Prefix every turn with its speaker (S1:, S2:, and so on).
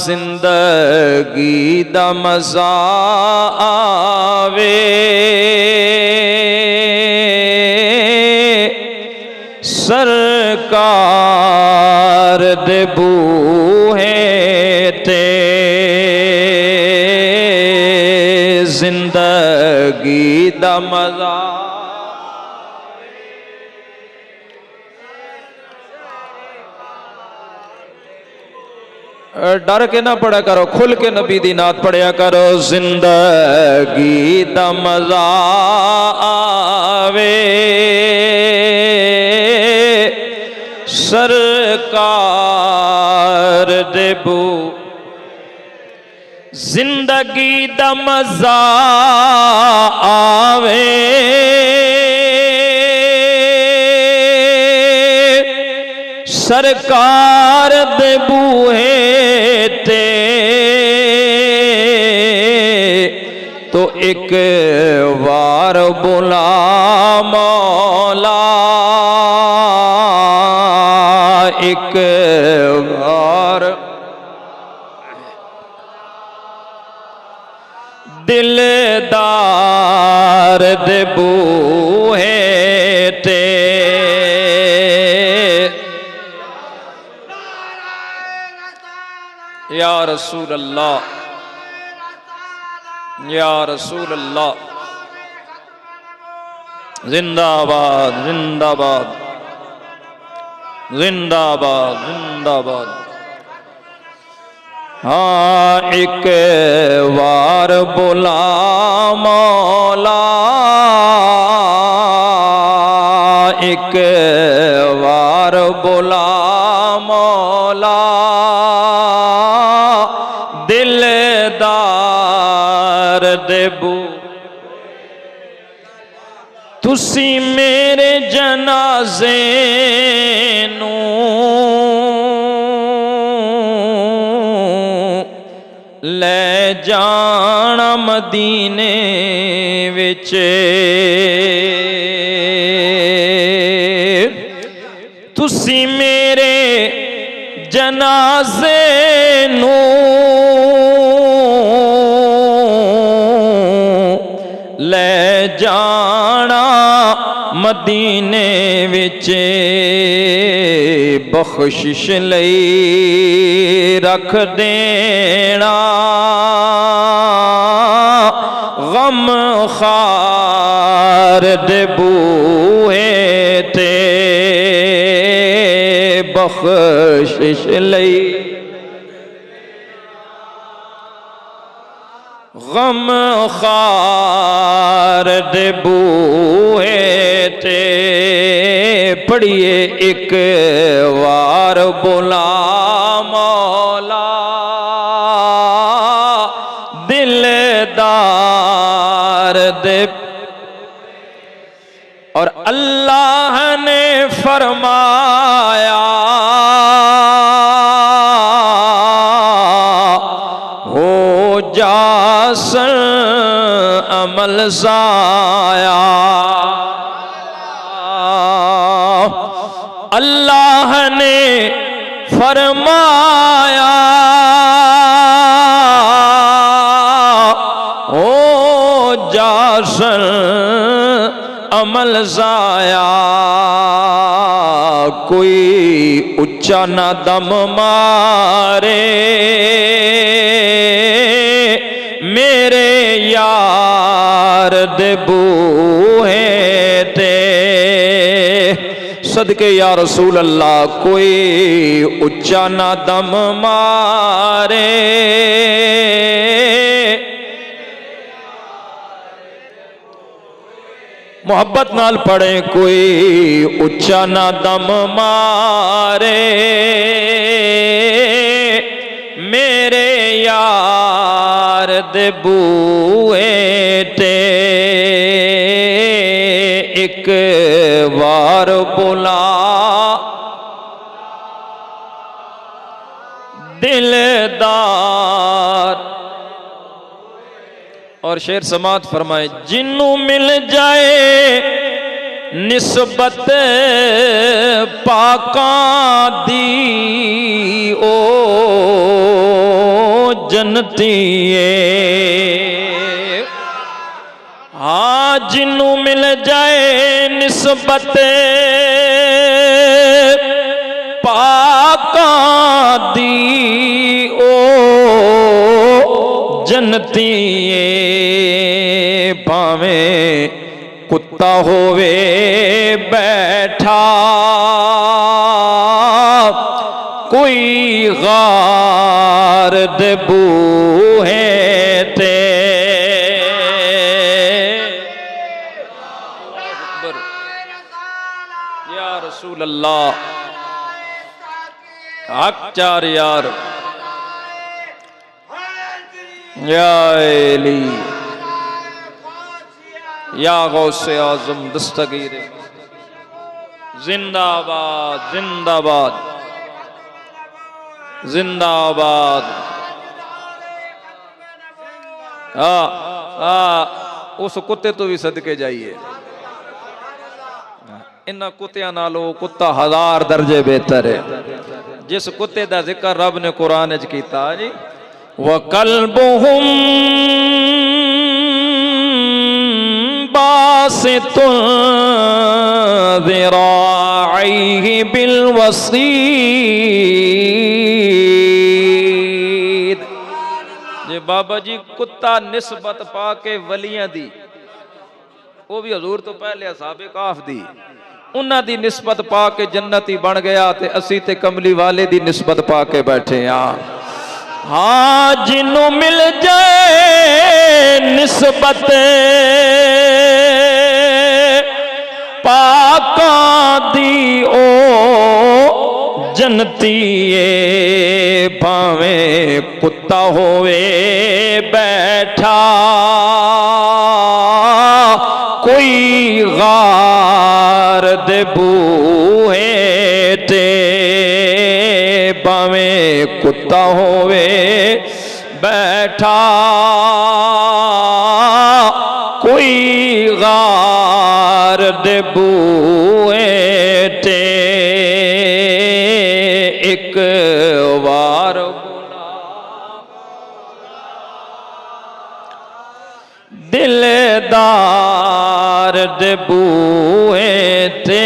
S1: जिंदगी दा मज़ा आवे सरकार दे बूहे ते जिंदगी दा मज़ा डर के ना पढ़ा करो, खुल के नबी दी नात पढ़िया करो। जिंदगी दा मज़ा आवे सरकार दे बू, जिंदगी दा मज़ा आवे सरकार दे बूहे ते तो एक बार बुला मौला, एक बार दिलदार दे बूहे ते या रसूल अल्लाह, या रसूल अल्लाह, जिंदाबाद जिंदाबाद जिंदाबाद जिंदाबाद। हाँ एक बार बुला मौला, एक बार बुला मौला, दिलदार देबू तुसी मेरे जनाजे नू ले जाना मदीने विच, तुसी मेरे जनाजे नू ले जाना मदीने विच, बख्शिश लई रख देना गम खार दे बूहे ते, बख्शिश लई गम खार दे बूहे ते। पढ़िए एक बार बुला मौला, दिलदार दे। और अल्लाह ने फरमाया हो जासन अमल ज़ाया, अल्लाह ने फरमाया हो जासन अमल ज़ाया, कोई उच्चा ना दम मारे मेरे यार दे बूहे ते, सदके या रसूल अल्लाह कोई उच्चा ना दम मारे मोहब्बत नाल पढ़े, कोई उच्चा ना दम मारे मेरे यार दे बूहे ते, एक बार बुला दिलदार। और शेर समात फरमाए, जिन्नू मिल जाए निस्बत पाकां दी ओ जनतीए। हाँ जिन्नू मिल जाए निस्बत पाकां दी ओ जनतीए। भावें कुत्ता होवे बैठा कोई गार दे बूहे ते। या रसूल अल्लाह हक चार यार या एली या गौसे आजम दस्तगीर जिंदाबाद जिंदाबाद जिंदाबाद। उस कुत्ते तो भी सदके जाइए। इन्हां कुत्तियां नालों कुत्ता 1000 दर्जे बेहतर है। जिस कुत्ते का जिक्र रब ने कुरान च कीता जी वकल्बुहुम बासितुन ज़िराइहि बिलवसीद। जे बाबा जी कुत्ता निस्बत पाके वलियां दी वो भी हजूर तो पहले असहाबे काफ दी उन्हां दी निस्बत पाके जन्नती बन गया ते असी ते कमली वाले दी निस्बत पाके बैठे हाँ। हाँ जिन्नू मिल जाए निस्बत पाकां दी ओ जनतीए। भावें कुत्ता होवे बैठा कोई गार दे बूहे ते। भावें कुत्ता होवे बैठा कोई गार दे बूहे ते। एक वार दिलदार दे बूहे ते